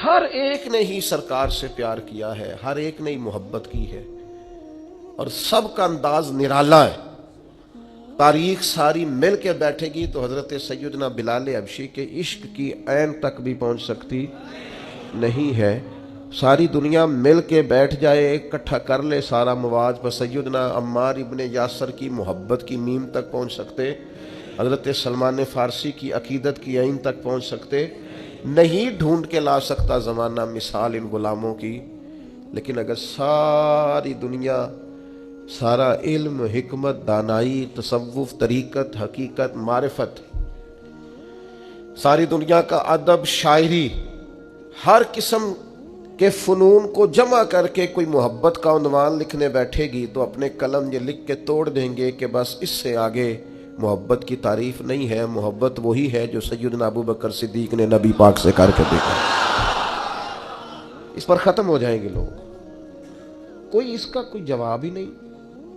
ہر ایک نے ہی سرکار سے پیار کیا ہے، ہر ایک نے ہی محبت کی ہے، اور سب کا انداز نرالا ہے۔ تاریخ ساری مل کے بیٹھے گی تو حضرت سیدنا بلال حبشی کے عشق کی عین تک بھی پہنچ سکتی نہیں ہے۔ ساری دنیا مل کے بیٹھ جائے، اکٹھا کر لے سارا مواد، پر سیدنا عمار ابن یاسر کی محبت کی میم تک پہنچ سکتے، حضرت سلمان فارسی کی عقیدت کی عین تک پہنچ سکتے نہیں۔ ڈھونڈ کے لا سکتا زمانہ مثال ان غلاموں کی، لیکن اگر ساری دنیا، سارا علم، حکمت، دانائی، تصوف، طریقت، حقیقت، معرفت، ساری دنیا کا ادب، شاعری، ہر قسم کے فنون کو جمع کر کے کوئی محبت کا عنوان لکھنے بیٹھے گی تو اپنے قلم یہ لکھ کے توڑ دیں گے کہ بس اس سے آگے محبت کی تعریف نہیں ہے۔ محبت وہی ہے جو سیدنا ابو بکر صدیق نے نبی پاک سے کر کے دیکھا۔ اس پر ختم ہو جائیں گے لوگ، کوئی اس کا کوئی جواب ہی نہیں،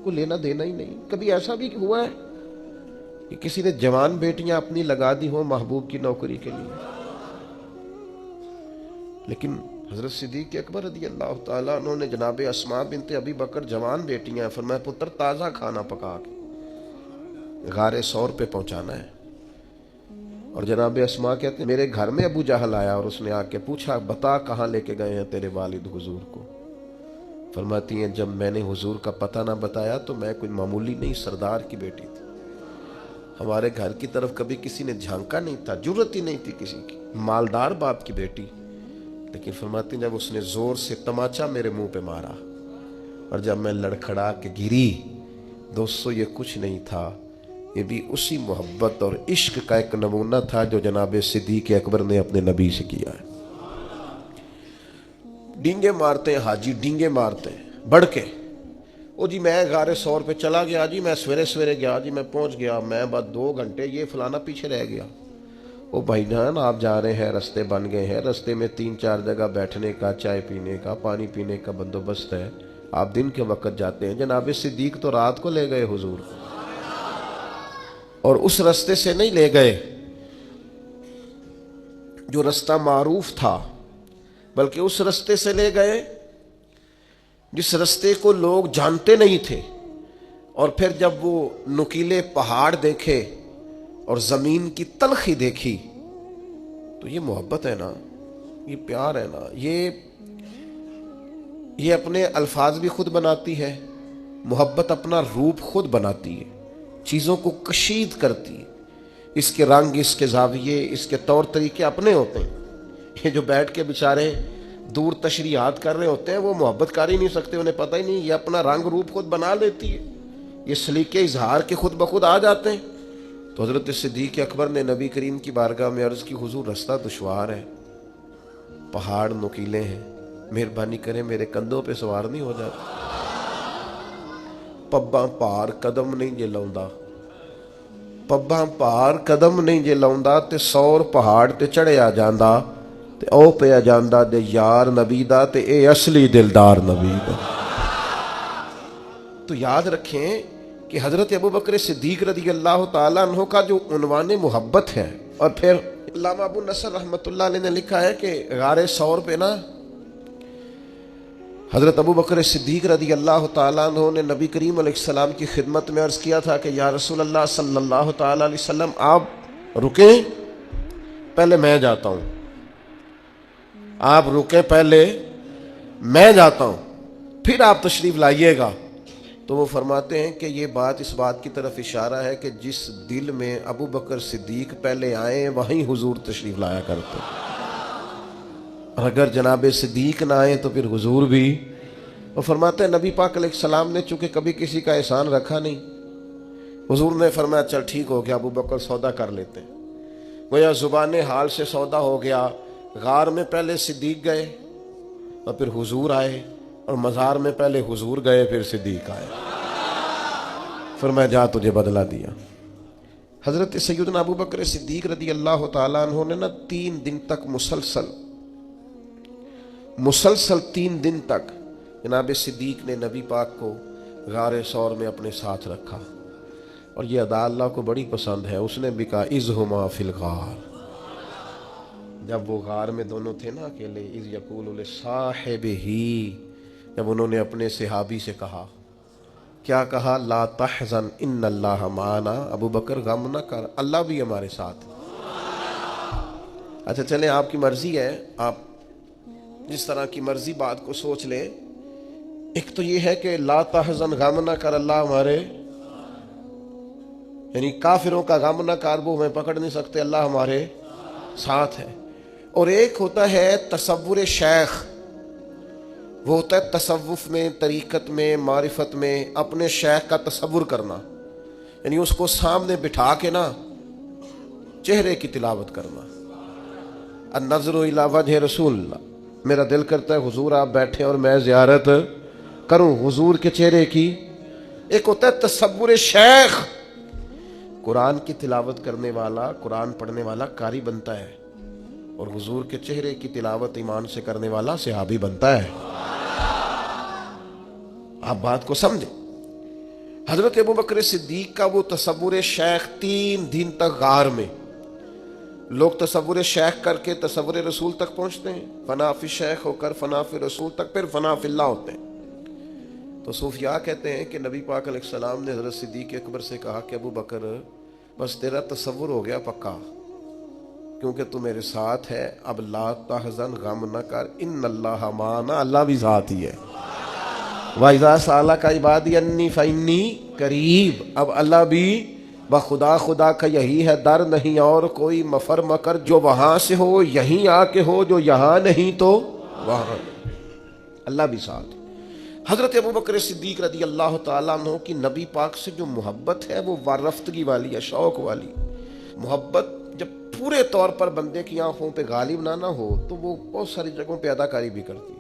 کوئی لینا دینا ہی نہیں۔ کبھی ایسا بھی ہوا ہے کہ کسی نے جوان بیٹیاں اپنی لگا دی ہوں محبوب کی نوکری کے لیے، لیکن حضرت صدیق اکبر رضی اللہ تعالیٰ انہوں نے جناب اسماء بنت ابی بکر جوان بیٹیاں، فرمایا پتر تازہ کھانا پکا کے غار ثور پہ پہنچانا ہے۔ اور جناب اسماء کہتے ہیں میرے گھر میں ابو جہل آیا اور اس نے آ کے پوچھا بتا کہاں لے کے گئے ہیں تیرے والد حضور کو؟ فرماتی ہیں جب میں نے حضور کا پتہ نہ بتایا تو میں کوئی معمولی نہیں، سردار کی بیٹی تھی، ہمارے گھر کی طرف کبھی کسی نے جھانکا نہیں تھا، جرت ہی نہیں تھی کسی کی، مالدار باپ کی بیٹی۔ لیکن فرماتی ہیں جب اس نے زور سے تماچا میرے منہ پہ مارا اور جب میں لڑکھڑا کے گری، دوستو یہ کچھ نہیں تھا، یہ بھی اسی محبت اور عشق کا ایک نمونہ تھا جو جناب صدیق اکبر نے اپنے نبی سے کیا ہے۔ ڈینگے مارتے ہیں حاجی، ڈینگے مارتے ہیں بڑھ کے، او جی میں غار ثور پہ چلا گیا جی، میں سویرے سویرے گیا جی، میں پہنچ گیا، میں بعد 2 گھنٹے یہ فلانا پیچھے رہ گیا۔ او بھائی جان آپ جا رہے ہیں، رستے بن گئے ہیں، رستے میں 3-4 جگہ بیٹھنے کا، چائے پینے کا، پانی پینے کا بندوبست ہے، آپ دن کے وقت جاتے ہیں۔ جناب صدیق تو رات کو لے گئے حضور، اور اس رستے سے نہیں لے گئے جو رستہ معروف تھا، بلکہ اس رستے سے لے گئے جس رستے کو لوگ جانتے نہیں تھے۔ اور پھر جب وہ نکیلے پہاڑ دیکھے اور زمین کی تلخی دیکھی تو یہ محبت ہے نا، یہ پیار ہے نا، یہ اپنے الفاظ بھی خود بناتی ہے، محبت اپنا روپ خود بناتی ہے، چیزوں کو کشید کرتی ہے، اس کے رنگ، اس کے زاویے، اس کے طور طریقے اپنے ہوتے ہیں۔ یہ جو بیٹھ کے بیچارے دور تشریحات کر رہے ہوتے ہیں وہ محبت کر ہی نہیں سکتے، انہیں پتہ ہی نہیں، یہ اپنا رنگ روپ خود بنا لیتی ہے، یہ سلیقے اظہار کے خود بخود آ جاتے ہیں۔ تو حضرت صدیق اکبر نے نبی کریم کی بارگاہ میں عرض کی حضور رستہ دشوار ہے، پہاڑ نکیلے ہیں، مہربانی کریں میرے کندھوں پہ سوار نہیں ہو جاتا؟ پباں پار قدم نہیں جے لاؤندا، پباں پار قدم نہیں جے لاؤندا تے 100 پہاڑ تے چڑھیا جاندا تے او پیا جاندا دے یار نبی دا تے اے اصلی دلدار نبی دا۔ تو یاد رکھیں کہ حضرت ابو بکر صدیق رضی اللہ تعالیٰ عنہ کا جو عنوان محبت ہے، اور پھر علامہ ابو نصر رحمۃ اللہ علیہ نے لکھا ہے کہ غار ثور پہ نا حضرت ابو بکر صدیق رضی اللہ تعالیٰ عنہ نے نبی کریم علیہ السلام کی خدمت میں عرض کیا تھا کہ یا رسول اللہ صلی اللہ تعالیٰ علیہ وسلم آپ رکیں پہلے میں جاتا ہوں، آپ رکیں پہلے میں جاتا ہوں پھر آپ تشریف لائیے گا۔ تو وہ فرماتے ہیں کہ یہ بات اس بات کی طرف اشارہ ہے کہ جس دل میں ابو بکر صدیق پہلے آئیں وہیں حضور تشریف لایا کرتے، اور اگر جناب صدیق نہ آئیں تو پھر حضور بھی۔ وہ فرماتے ہیں نبی پاک علیہ السلام نے چونکہ کبھی کسی کا احسان رکھا نہیں، حضور نے فرمایا چل ٹھیک ہو گیا ابو بکر سودا کر لیتے ہیں، گویا زبان حال سے سودا ہو گیا۔ غار میں پہلے صدیق گئے اور پھر حضور آئے، اور مزار میں پہلے حضور گئے پھر صدیق آئے، فرمایا جا تجھے بدلہ دیا۔ حضرت سیدنا ابو بکر صدیق رضی اللہ تعالیٰ عنہ نے 3 دن تک مسلسل 3 دن تک جناب صدیق نے نبی پاک کو غار ثور میں اپنے ساتھ رکھا، اور یہ ادا اللہ کو بڑی پسند ہے، اس نے بھی کہا اذہما فی الغار، جب وہ غار میں دونوں تھے نا اکیلے، اذ یقول لصاحبہ، جب انہوں نے اپنے صحابی سے کہا، کیا کہا؟ لا تحزن ان اللہ معنا، ابو بکر غم نہ کر، اللہ بھی ہمارے ساتھ ہے۔ اچھا چلیں، آپ کی مرضی ہے، آپ جس طرح کی مرضی بات کو سوچ لیں۔ ایک تو یہ ہے کہ لا تحزن، غم نہ کر، اللہ ہمارے، یعنی کافروں کا غم نہ کر، وہ ہمیں پکڑ نہیں سکتے، اللہ ہمارے ساتھ ہے۔ اور ایک ہوتا ہے تصور شیخ، وہ ہوتا ہے تصوف میں، طریقت میں، معرفت میں اپنے شیخ کا تصور کرنا، یعنی اس کو سامنے بٹھا کے نا چہرے کی تلاوت کرنا۔ النظر الی وجہ رسول اللہ، میرا دل کرتا ہے حضور آپ بیٹھے اور میں زیارت کروں حضور کے چہرے کی۔ ایک ہوتا ہے تصور شیخ، قرآن کی تلاوت کرنے والا، قرآن پڑھنے والا قاری بنتا ہے، اور حضور کے چہرے کی تلاوت ایمان سے کرنے والا صحابی بنتا ہے۔ آپ بات کو سمجھیں۔ حضرت ابوبکر صدیق کا وہ تصور شیخ، 3 دن تک غار میں، لوگ تصور شیخ کر کے تصور رسول تک پہنچتے ہیں، فنا فی شیخ ہو کر فنا فی رسول تک، پھر فنا فی اللہ ہوتے ہیں۔ تو صوفیاء کہتے ہیں کہ نبی پاک علیہ السلام نے حضرت صدیق اکبر سے کہا کہ ابو بکر بس تیرا تصور ہو گیا پکا، کیونکہ تو میرے ساتھ ہے، اب لا تحزن، غم نہ کر، ان اللہ معنا، اللہ بھی ساتھ ہی ہے۔ وَإِذَا سَأَلَكَ عِبَادِي عَنِّي فَإِنِّي قریب، اب اللہ بھی بخدا، خدا کا یہی ہے در، نہیں اور کوئی، مفر مکر، جو وہاں سے ہو یہیں آ کے ہو، جو یہاں نہیں تو وہاں، اللہ بھی ساتھ۔ حضرت ابوبکر صدیق رضی اللہ تعالیٰ عنہ کی نبی پاک سے جو محبت ہے وہ وارفتگی والی ہے، شوق والی محبت۔ جب پورے طور پر بندے کی آنکھوں پہ غالب نہ ہو تو وہ بہت ساری جگہوں پہ اداکاری بھی کرتی ہے۔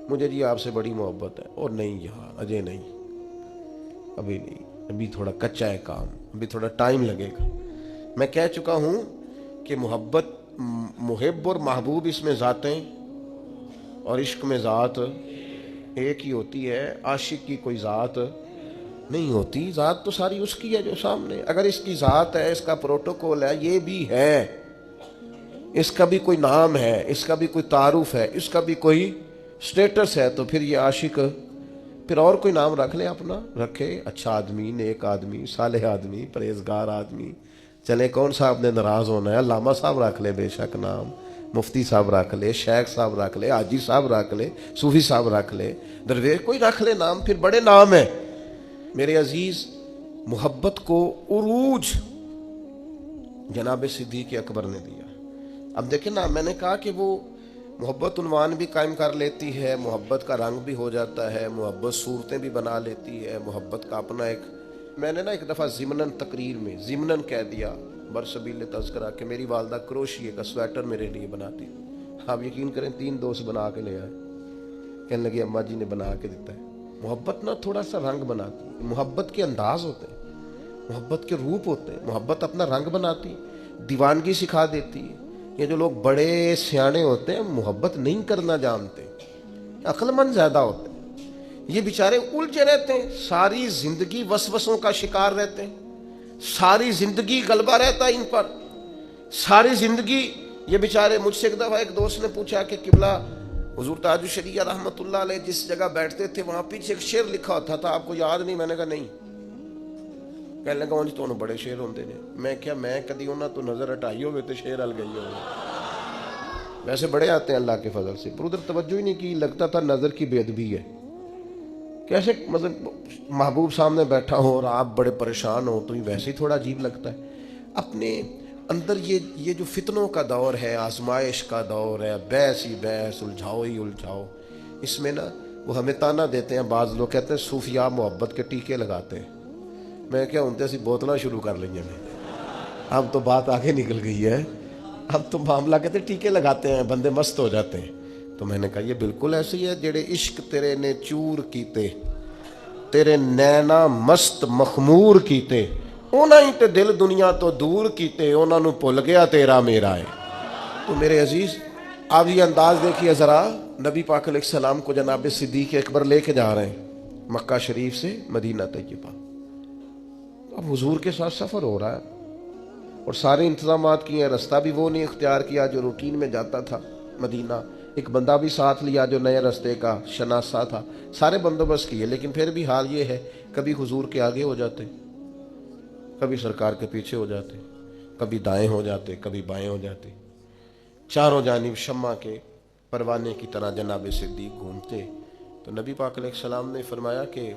مجھے جی آپ سے بڑی محبت ہے، اور نہیں یہاں اجے نہیں، ابھی نہیں، ابھی تھوڑا کچا ہے کام، ابھی تھوڑا ٹائم لگے گا۔ میں کہہ چکا ہوں کہ محبت، محب اور محبوب اس میں ذاتیں، اور عشق میں ذات ایک ہی ہوتی ہے، عاشق کی کوئی ذات نہیں ہوتی، ذات تو ساری اس کی ہے جو سامنے۔ اگر اس کی ذات ہے، اس کا پروٹوکول ہے، یہ بھی ہے، اس کا بھی کوئی نام ہے، اس کا بھی کوئی تعارف ہے، اس کا بھی کوئی سٹیٹس ہے، تو پھر یہ عاشق پھر اور کوئی نام رکھ لے اپنا، رکھے، اچھا آدمی، نیک آدمی، صالح آدمی، پرہیزگار آدمی، چلے کون صاحب نے ناراض ہونا ہے، علامہ صاحب رکھ لے بے شک نام، مفتی صاحب رکھ لے، شیخ صاحب رکھ لے، حاجی صاحب رکھ لے، صوفی صاحب رکھ لے، درویش کوئی رکھ لے نام، پھر بڑے نام ہیں۔ میرے عزیز، محبت کو عروج جناب صدیق اکبر نے دیا۔ اب دیکھیں نا، میں نے کہا کہ وہ محبت عنوان بھی قائم کر لیتی ہے، محبت کا رنگ بھی ہو جاتا ہے، محبت صورتیں بھی بنا لیتی ہے، محبت کا اپنا ایک، میں نے نا ایک دفعہ ضمناً تقریر میں ضمناً کہہ دیا برسبیل تذکرہ کہ میری والدہ کروشیے کا سویٹر میرے لیے بناتی۔ آپ یقین کریں 3 دوست بنا کے لے آئے، کہنے لگی اماں جی نے بنا کے دیتا ہے۔ محبت نا تھوڑا سا رنگ بناتی ہے، محبت کے انداز ہوتے ہیں، محبت کے روپ ہوتے ہیں، محبت اپنا رنگ بناتی، دیوانگی سکھا دیتی ہے۔ یہ جو لوگ بڑے سیانے ہوتے ہیں محبت نہیں کرنا جانتے، عقل مند زیادہ ہوتے ہیں، یہ بیچارے الجھے رہتے ہیں، ساری زندگی وسوسوں کا شکار رہتے ہیں، ساری زندگی غلبہ رہتا ہے ان پر، ساری زندگی یہ بیچارے۔ مجھ سے ایک دفعہ ایک دوست نے پوچھا کہ قبلہ حضور تاج الشریعہ رحمۃ اللہ علیہ جس جگہ بیٹھتے تھے وہاں پیچھے ایک شعر لکھا ہوتا تھا، آپ کو یاد نہیں؟ میں نے کہا نہیں۔ کہنے لگا انج تو بڑے شعر ہوندے نے۔ میں کیا میں کدی انہاں تو نظر ہٹائی ہوئے تو شعر ہل گئی ہوئے، ویسے بڑے آتے ہیں اللہ کے فضل سے، پر ادھر توجہ ہی نہیں کی، لگتا تھا نظر کی بے ادبی ہے۔ کیسے مطلب محبوب سامنے بیٹھا ہو اور آپ بڑے پریشان ہو تو ویسے ہی تھوڑا عجیب لگتا ہے۔ اپنے اندر یہ جو فتنوں کا دور ہے، آزمائش کا دور ہے، بحث ہی بحث، الجھاؤ ہی الجھاؤ، اس میں نا وہ ہمیں تانا دیتے ہیں، بعض لوگ کہتے ہیں صوفیاء محبت کے ٹیکے لگاتے ہیں۔ میں کیا ہوں سی بوتلیں شروع کر لیں گے، اب تو بات آگے نکل گئی ہے، اب تو معاملہ کہتے ٹیکے لگاتے ہیں، بندے مست ہو جاتے ہیں۔ تو میں نے کہا یہ بالکل ایسے ہی ہے، جڑے عشق تیرے نے چور کیتے، تیرے نینا مست مخمور کیتے، اونا ہی تے دل دنیا تو دور کیتے، اونا نو بھل گیا تیرا میرا ہے۔ تو میرے عزیز آپ یہ انداز دیکھیے ذرا، نبی پاک علیہ السلام کو جناب صدیق اکبر لے کے جا رہے ہیں مکہ شریف سے مدینہ طیبہ، اب حضور کے ساتھ سفر ہو رہا ہے، اور سارے انتظامات کیے ہیں، راستہ بھی وہ نہیں اختیار کیا جو روٹین میں جاتا تھا مدینہ، ایک بندہ بھی ساتھ لیا جو نئے راستے کا شناسا تھا، سارے بندوبست کیے، لیکن پھر بھی حال یہ ہے کبھی حضور کے آگے ہو جاتے، کبھی سرکار کے پیچھے ہو جاتے، کبھی دائیں ہو جاتے، کبھی بائیں ہو جاتے، چاروں جانب شمع کے پروانے کی طرح جناب صدیق گھومتے۔ تو نبی پاک علیہ السلام نے فرمایا کہ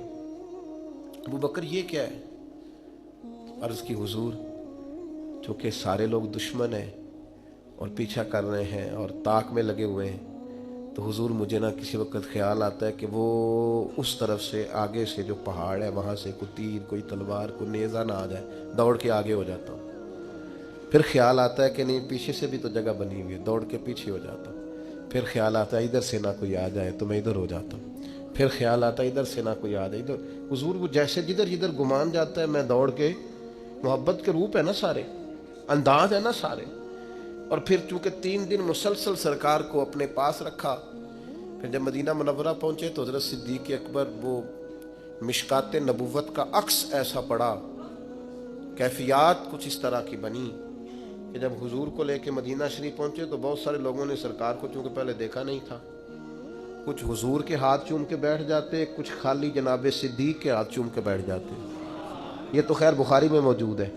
ابو بکر یہ کیا ہے؟ عرض کی حضور چونکہ سارے لوگ دشمن ہیں اور پیچھا کر رہے ہیں اور طاق میں لگے ہوئے ہیں، تو حضور مجھے نہ کسی وقت خیال آتا ہے کہ وہ اس طرف سے آگے سے جو پہاڑ ہے وہاں سے کوئی تیر، کوئی تلوار، کوئی نیزہ نہ آ جائے، دوڑ کے آگے ہو جاتا ہوں۔ پھر خیال آتا ہے کہ نہیں پیچھے سے بھی تو جگہ بنی ہوئی ہے، دوڑ کے پیچھے ہو جاتا ہوں۔ پھر خیال آتا ہے ادھر سے نہ کوئی آ جائے تو میں ادھر ہو جاتا ہوں۔ پھر خیال آتا ہے ادھر سے نہ کوئی آ جائے ادھر۔ حضور وہ جیسے جدھر جدھر گمان جاتا ہے میں دوڑ کے، محبت کے روپ ہے نا سارے، انداز ہے نا سارے۔ اور پھر چونکہ 3 دن مسلسل سرکار کو اپنے پاس رکھا، پھر جب مدینہ منورہ پہنچے تو حضرت صدیق اکبر وہ مشکات نبوت کا عکس ایسا پڑا، کیفیات کچھ اس طرح کی بنی کہ جب حضور کو لے کے مدینہ شریف پہنچے تو بہت سارے لوگوں نے سرکار کو چونکہ پہلے دیکھا نہیں تھا، کچھ حضور کے ہاتھ چوم کے بیٹھ جاتے، کچھ خالی جناب صدیق کے ہاتھ چوم کے بیٹھ جاتے۔ یہ تو خیر بخاری میں موجود ہے۔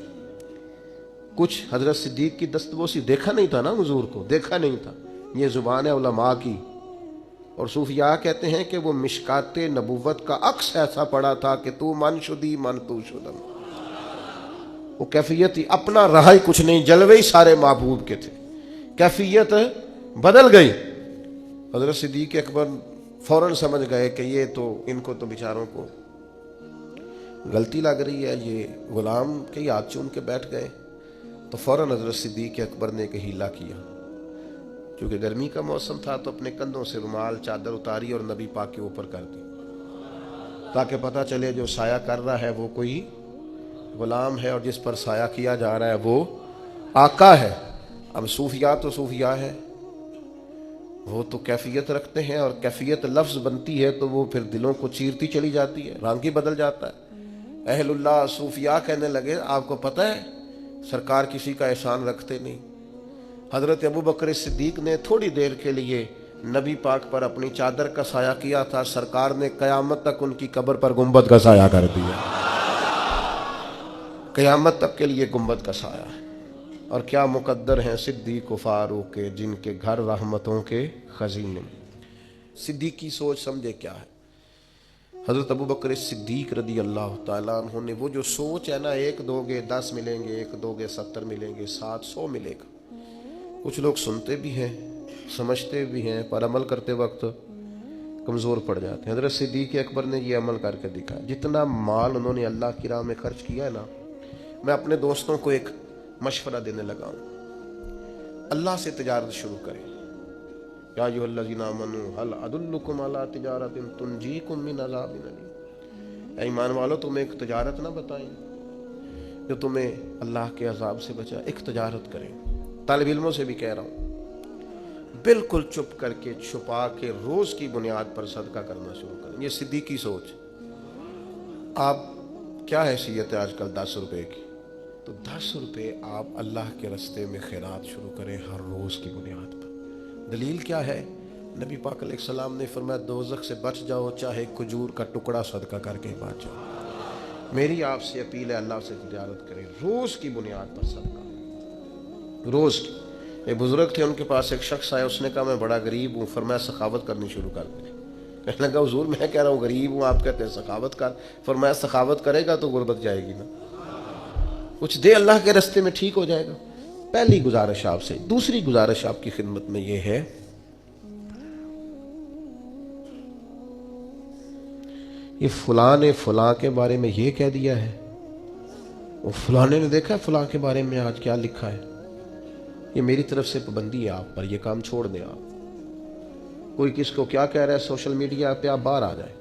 کچھ حضرت صدیق کی دستبوسی، دیکھا نہیں تھا نا حضور کو، دیکھا نہیں تھا، یہ زبان ہے علماء کی۔ اور صوفیاء کہتے ہیں کہ وہ مشکات نبوت کا عکس ایسا پڑا تھا کہ تو من شدی من تو شدم، وہ کیفیت ہی اپنا رہا ہی کچھ نہیں، جلوے ہی سارے محبوب کے تھے، کیفیت بدل گئی۔ حضرت صدیق اکبر فوراً سمجھ گئے کہ یہ تو ان کو تو بیچاروں کو غلطی لگ رہی ہے، یہ غلام کے ہی ہاتھ چوم کے بیٹھ گئے۔ تو فوراً حضرت صدیق اکبر نے ایک ہیلا کیا، چونکہ گرمی کا موسم تھا تو اپنے کندھوں سے رومال چادر اتاری اور نبی پاک کے اوپر کر دی، تاکہ پتہ چلے جو سایہ کر رہا ہے وہ کوئی غلام ہے اور جس پر سایہ کیا جا رہا ہے وہ آقا ہے۔ اب صوفیاء تو صوفیاء ہے، وہ تو کیفیت رکھتے ہیں، اور کیفیت لفظ بنتی ہے تو وہ پھر دلوں کو چیرتی چلی جاتی ہے، رنگ ہی بدل جاتا ہے۔ اہل اللہ صوفیاء کہنے لگے آپ کو پتہ ہے سرکار کسی کا احسان رکھتے نہیں۔ حضرت ابو بکر صدیق نے تھوڑی دیر کے لیے نبی پاک پر اپنی چادر کا سایہ کیا تھا، سرکار نے قیامت تک ان کی قبر پر گنبد کا سایہ کر دیا، قیامت تک کے لیے گنبد کا سایہ ہے۔ اور کیا مقدر ہیں صدیق و فاروق کے، جن کے گھر رحمتوں کے خزینے۔ صدیقی سوچ سمجھے کیا ہے؟ حضرت ابو بکر صدیق رضی اللہ تعالیٰ عنہ نے وہ جو سوچ ہے نا، 1 دو گے 10 ملیں گے، 1 دو گے 70 ملیں گے، 700 ملے گا۔ کچھ لوگ سنتے بھی ہیں، سمجھتے بھی ہیں، پر عمل کرتے وقت کمزور پڑ جاتے ہیں۔ حضرت صدیق اکبر نے یہ عمل کر کے دکھایا۔ جتنا مال انہوں نے اللہ کی راہ میں خرچ کیا ہے نا، میں اپنے دوستوں کو ایک مشورہ دینے لگا ہوں، اللہ سے تجارت شروع کریں۔ یا ایھا الذین آمنوا ھل ادلکم علی تجارۃ تنجیکم من عذاب الیم۔ اے ایمان والو تمہیں ایک تجارت نہ بتائیں جو تمہیں اللہ کے عذاب سے بچائے؟ ایک تجارت کریں۔ طالب علموں سے بھی کہہ رہا ہوں، بالکل چپ کر کے چھپا کے روز کی بنیاد پر صدقہ کرنا شروع کریں۔ یہ صدیقی سوچ۔ آپ کیا حیثیت ہے آج کل 10 روپے کی؟ تو 10 روپے آپ اللہ کے راستے میں خیرات شروع کریں ہر روز کی بنیاد پر۔ دلیل کیا ہے؟ نبی پاک علیہ السلام نے فرمایا دوزخ سے بچ جاؤ چاہے کھجور کا ٹکڑا صدقہ کر کے بچ جاؤ۔ میری آپ سے اپیل ہے اللہ سے تجارت کریں، روز کی بنیاد پر صدقہ، روز کی۔ ایک بزرگ تھے، ان کے پاس ایک شخص آیا، اس نے کہا میں بڑا غریب ہوں، فرمایا سخاوت کرنی شروع کر دیں۔ کہنے لگا حضور میں کہہ رہا ہوں غریب ہوں، آپ کہتے ہیں سخاوت کر۔ فرمایا سخاوت کرے گا تو غربت جائے گی نا، کچھ دے اللہ کے راستے میں، ٹھیک ہو جائے گا۔ پہلی گزارش آپ سے۔ دوسری گزارش آپ کی خدمت میں یہ ہے، یہ فلاں نے فلاں کے بارے میں یہ کہہ دیا ہے، وہ فلاں نے دیکھا ہے فلاں کے بارے میں آج کیا لکھا ہے، یہ میری طرف سے پابندی ہے آپ پر، یہ کام چھوڑ دیں آپ۔ کوئی کس کو کیا کہہ رہا ہے سوشل میڈیا پہ، آپ باہر آ جائیں۔